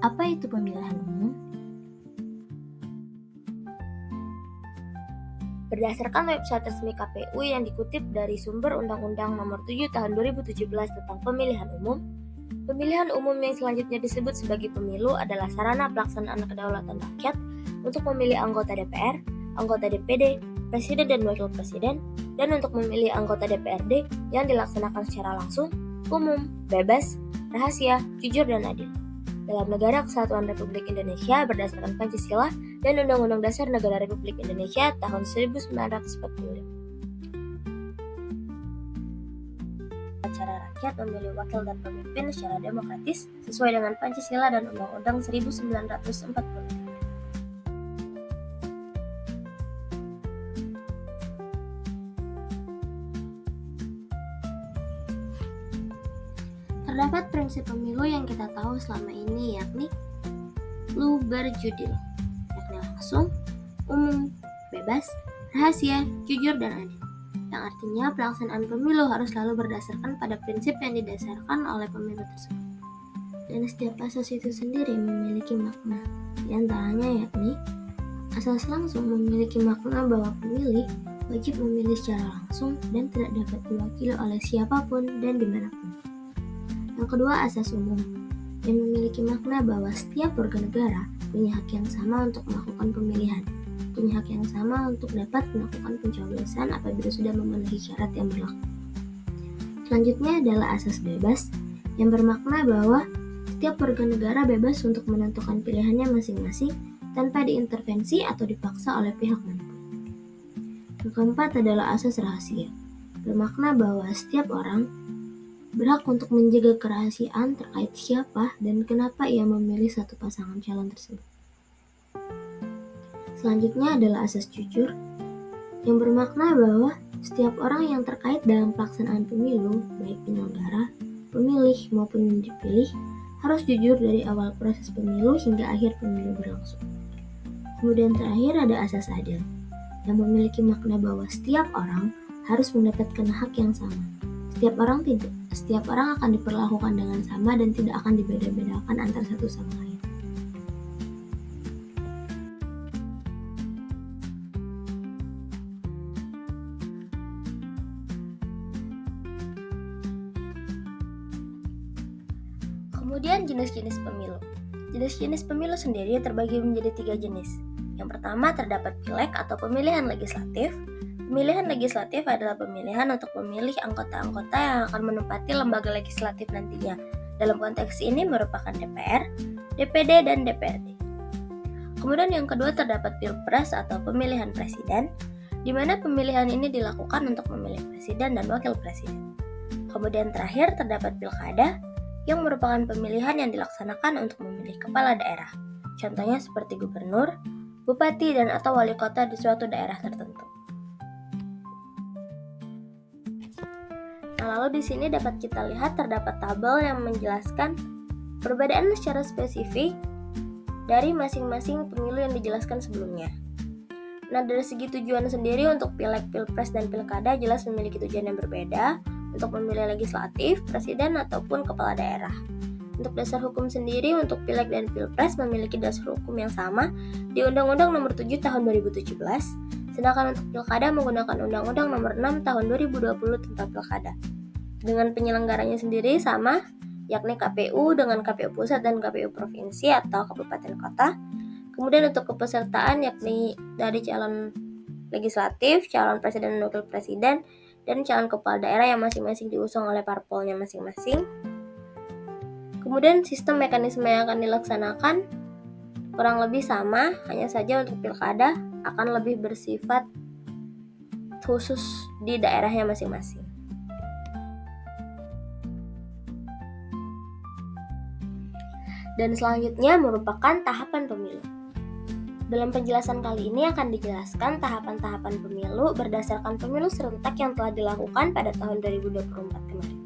Apa itu pemilihan umum? Berdasarkan website resmi KPU yang dikutip dari sumber Undang-Undang Nomor 7 Tahun 2017 tentang Pemilihan Umum, pemilihan umum yang selanjutnya disebut sebagai pemilu adalah sarana pelaksanaan kedaulatan rakyat untuk memilih anggota DPR, anggota DPD, presiden dan wakil presiden, dan untuk memilih anggota DPRD yang dilaksanakan secara langsung, umum, bebas, rahasia, jujur, dan adil. Dalam Negara Kesatuan Republik Indonesia berdasarkan Pancasila dan Undang-Undang Dasar Negara Republik Indonesia tahun 1945. Cara rakyat memilih wakil dan pemimpin secara demokratis sesuai dengan Pancasila dan Undang-Undang 1945. Terdapat prinsip pemilu yang kita tahu selama ini, yakni lu berjudil, yakni langsung, umum, bebas, rahasia, jujur, dan adil. Yang artinya pelaksanaan pemilu harus selalu berdasarkan pada prinsip yang didasarkan oleh pemilu tersebut. Dan setiap asas itu sendiri memiliki makna. Di antaranya yakni asas langsung memiliki makna bahwa pemilih wajib memilih secara langsung dan tidak dapat diwakili oleh siapapun dan dimanapun. Yang kedua, asas umum yang memiliki makna bahwa setiap warga negara punya hak yang sama untuk melakukan pemilihan, punya hak yang sama untuk dapat melakukan pencoblosan apabila sudah memenuhi syarat yang berlaku. Selanjutnya adalah asas bebas yang bermakna bahwa setiap warga negara bebas untuk menentukan pilihannya masing-masing tanpa diintervensi atau dipaksa oleh pihak manapun. Yang keempat adalah asas rahasia, bermakna bahwa setiap orang berhak untuk menjaga kerahasiaan terkait siapa dan kenapa ia memilih satu pasangan calon tersebut. Selanjutnya adalah asas jujur, yang bermakna bahwa setiap orang yang terkait dalam pelaksanaan pemilu, baik penyelenggara, pemilih maupun yang dipilih, harus jujur dari awal proses pemilu hingga akhir pemilu berlangsung. Kemudian terakhir ada asas adil, yang memiliki makna bahwa setiap orang harus mendapatkan hak yang sama. Setiap orang akan diperlakukan dengan sama dan tidak akan dibeda-bedakan antara satu sama lain. Kemudian jenis-jenis pemilu. Jenis-jenis pemilu sendiri terbagi menjadi 3 jenis. Yang pertama terdapat pileg atau pemilihan legislatif. Pemilihan legislatif adalah pemilihan untuk memilih anggota-anggota yang akan menempati lembaga legislatif nantinya. Dalam konteks ini merupakan DPR, DPD, dan DPRD. Kemudian yang kedua terdapat pilpres atau pemilihan presiden, di mana pemilihan ini dilakukan untuk memilih presiden dan wakil presiden. Kemudian terakhir terdapat pilkada, yang merupakan pemilihan yang dilaksanakan untuk memilih kepala daerah. Contohnya seperti gubernur, bupati, dan atau wali kota di suatu daerah tertentu. Nah, lalu di sini dapat kita lihat terdapat tabel yang menjelaskan perbedaan secara spesifik dari masing-masing pemilu yang dijelaskan sebelumnya. Nah, dari segi tujuan sendiri untuk pileg, pilpres, dan pilkada jelas memiliki tujuan yang berbeda untuk memilih legislatif, presiden, ataupun kepala daerah. Untuk dasar hukum sendiri untuk pileg dan pilpres memiliki dasar hukum yang sama di Undang-Undang Nomor 7 Tahun 2017, sedangkan untuk pilkada menggunakan Undang-Undang Nomor 6 Tahun 2020 tentang pilkada. Dengan penyelenggaranya sendiri sama, yakni KPU dengan KPU pusat dan KPU provinsi atau kabupaten kota. Kemudian untuk kepesertaan yakni dari calon legislatif, calon presiden dan wakil presiden, dan calon kepala daerah yang masing-masing diusung oleh parpolnya masing-masing. Kemudian sistem mekanisme yang akan dilaksanakan kurang lebih sama, hanya saja untuk pilkada akan lebih bersifat khusus di daerahnya masing-masing. Dan selanjutnya merupakan tahapan pemilu. Dalam penjelasan kali ini akan dijelaskan tahapan-tahapan pemilu berdasarkan pemilu serentak yang telah dilakukan pada tahun 2024 kemarin.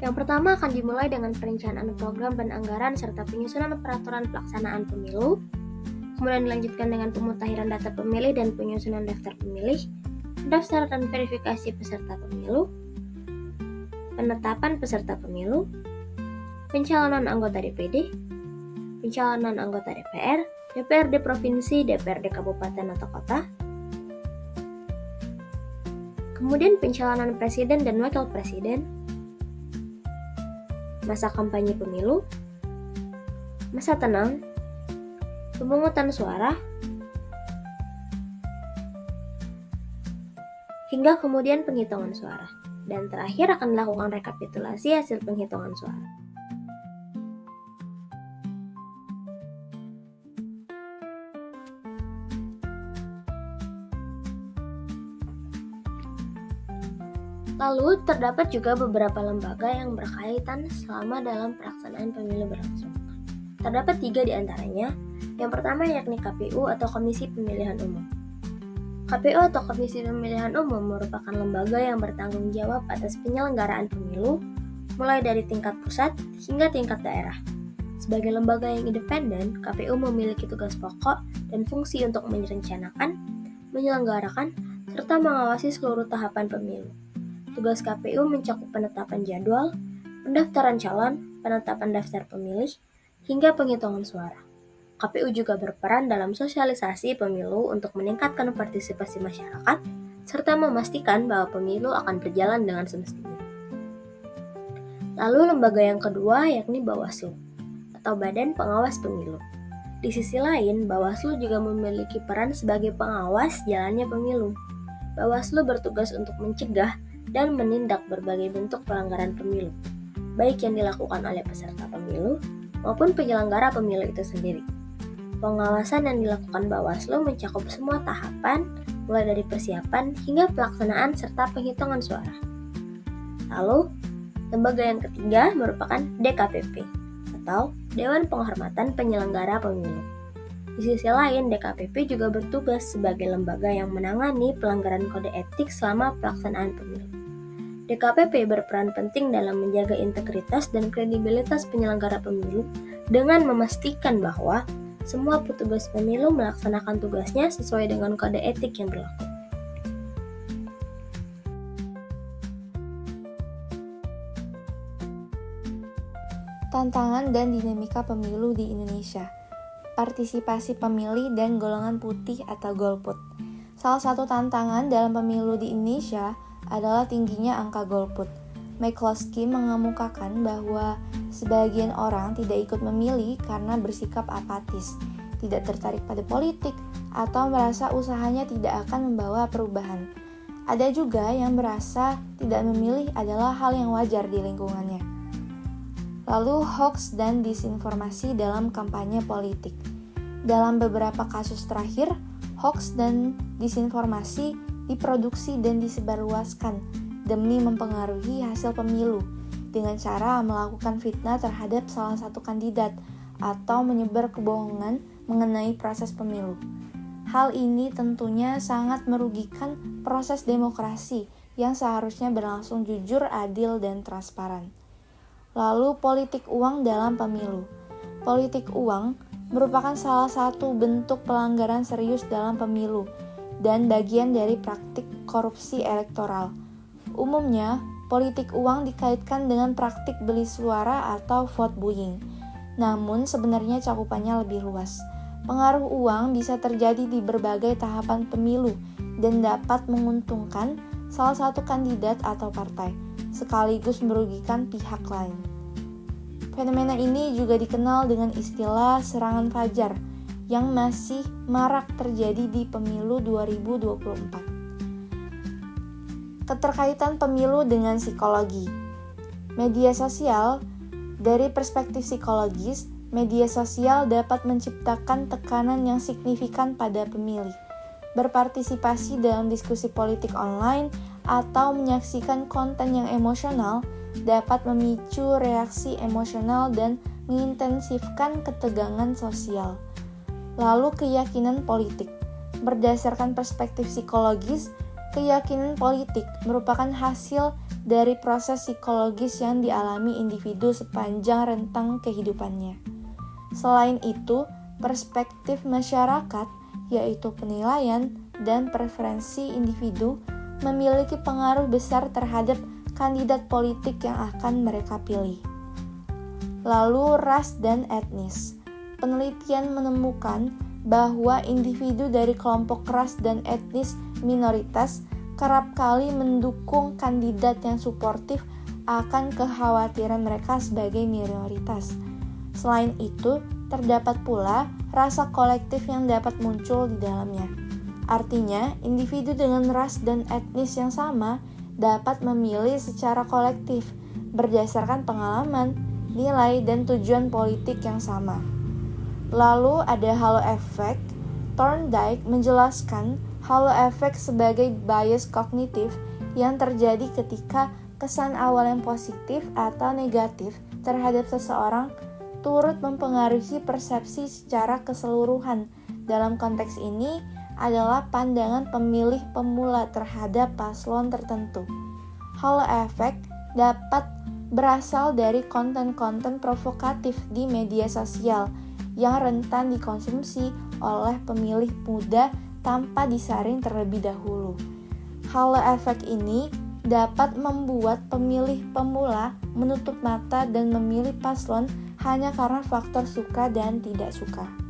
Yang pertama akan dimulai dengan perencanaan program dan anggaran serta penyusunan peraturan pelaksanaan pemilu. Kemudian dilanjutkan dengan pemutahiran data pemilih dan penyusunan daftar pemilih, daftar dan verifikasi peserta pemilu, penetapan peserta pemilu, pencalonan anggota DPD, pencalonan anggota DPR, DPRD provinsi, DPRD kabupaten atau kota, kemudian pencalonan presiden dan wakil presiden, masa kampanye pemilu, masa tenang, pemungutan suara, hingga kemudian penghitungan suara. Dan terakhir akan dilakukan rekapitulasi hasil penghitungan suara. Lalu, terdapat juga beberapa lembaga yang berkaitan selama dalam pelaksanaan pemilu berlangsung. Terdapat 3 di antaranya. Yang pertama yakni KPU atau Komisi Pemilihan Umum. KPU atau Komisi Pemilihan Umum merupakan lembaga yang bertanggung jawab atas penyelenggaraan pemilu, mulai dari tingkat pusat hingga tingkat daerah. Sebagai lembaga yang independen, KPU memiliki tugas pokok dan fungsi untuk merencanakan, menyelenggarakan, serta mengawasi seluruh tahapan pemilu. Tugas KPU mencakup penetapan jadwal, pendaftaran calon, penetapan daftar pemilih, hingga penghitungan suara. KPU juga berperan dalam sosialisasi pemilu untuk meningkatkan partisipasi masyarakat, serta memastikan bahwa pemilu akan berjalan dengan semestinya. Lalu lembaga yang kedua yakni Bawaslu, atau Badan Pengawas Pemilu. Di sisi lain, Bawaslu juga memiliki peran sebagai pengawas jalannya pemilu. Bawaslu bertugas untuk mencegah dan menindak berbagai bentuk pelanggaran pemilu, baik yang dilakukan oleh peserta pemilu maupun penyelenggara pemilu itu sendiri. Pengawasan yang dilakukan Bawaslu mencakup semua tahapan, mulai dari persiapan hingga pelaksanaan serta penghitungan suara. Lalu, lembaga yang ketiga merupakan DKPP, atau Dewan Penghormatan Penyelenggara Pemilu. Di sisi lain, DKPP juga bertugas sebagai lembaga yang menangani pelanggaran kode etik selama pelaksanaan pemilu. DKPP berperan penting dalam menjaga integritas dan kredibilitas penyelenggara pemilu dengan memastikan bahwa semua petugas pemilu melaksanakan tugasnya sesuai dengan kode etik yang berlaku. Tantangan dan dinamika pemilu di Indonesia. Partisipasi pemilih dan golongan putih atau golput. Salah satu tantangan dalam pemilu di Indonesia adalah tingginya angka golput. McCloskey mengemukakan bahwa sebagian orang tidak ikut memilih karena bersikap apatis, tidak tertarik pada politik, atau merasa usahanya tidak akan membawa perubahan. Ada juga yang merasa tidak memilih adalah hal yang wajar di lingkungannya. Lalu hoax dan disinformasi dalam kampanye politik. Dalam beberapa kasus terakhir, hoax dan disinformasi diproduksi dan disebarluaskan demi mempengaruhi hasil pemilu dengan cara melakukan fitnah terhadap salah satu kandidat atau menyebar kebohongan mengenai proses pemilu. Hal ini tentunya sangat merugikan proses demokrasi yang seharusnya berlangsung jujur, adil, dan transparan. Lalu politik uang dalam pemilu. Politik uang merupakan salah satu bentuk pelanggaran serius dalam pemilu dan bagian dari praktik korupsi elektoral. Umumnya, politik uang dikaitkan dengan praktik beli suara atau vote buying. Namun sebenarnya cakupannya lebih luas. Pengaruh uang bisa terjadi di berbagai tahapan pemilu dan dapat menguntungkan salah satu kandidat atau partai, sekaligus merugikan pihak lain. Fenomena ini juga dikenal dengan istilah serangan fajar yang masih marak terjadi di pemilu 2024. Keterkaitan pemilu dengan psikologi. Media sosial. Dari perspektif psikologis, media sosial dapat menciptakan tekanan yang signifikan pada pemilih. Berpartisipasi dalam diskusi politik online atau menyaksikan konten yang emosional dapat memicu reaksi emosional dan mengintensifkan ketegangan sosial. Lalu keyakinan politik. Berdasarkan perspektif psikologis, keyakinan politik merupakan hasil dari proses psikologis yang dialami individu sepanjang rentang kehidupannya. Selain itu, perspektif masyarakat, yaitu penilaian dan preferensi individu, memiliki pengaruh besar terhadap kandidat politik yang akan mereka pilih. Lalu ras dan etnis. Penelitian menemukan bahwa individu dari kelompok ras dan etnis minoritas kerap kali mendukung kandidat yang suportif akan kekhawatiran mereka sebagai minoritas. Selain itu, terdapat pula rasa kolektif yang dapat muncul di dalamnya. Artinya, individu dengan ras dan etnis yang sama dapat memilih secara kolektif berdasarkan pengalaman, nilai, dan tujuan politik yang sama. Lalu ada halo effect. Thorndike menjelaskan halo effect sebagai bias kognitif yang terjadi ketika kesan awal yang positif atau negatif terhadap seseorang turut mempengaruhi persepsi secara keseluruhan. Dalam konteks ini adalah pandangan pemilih pemula terhadap paslon tertentu. Halo effect dapat berasal dari konten-konten provokatif di media sosial yang rentan dikonsumsi oleh pemilih muda tanpa disaring terlebih dahulu. Halo effect ini dapat membuat pemilih pemula menutup mata dan memilih paslon hanya karena faktor suka dan tidak suka.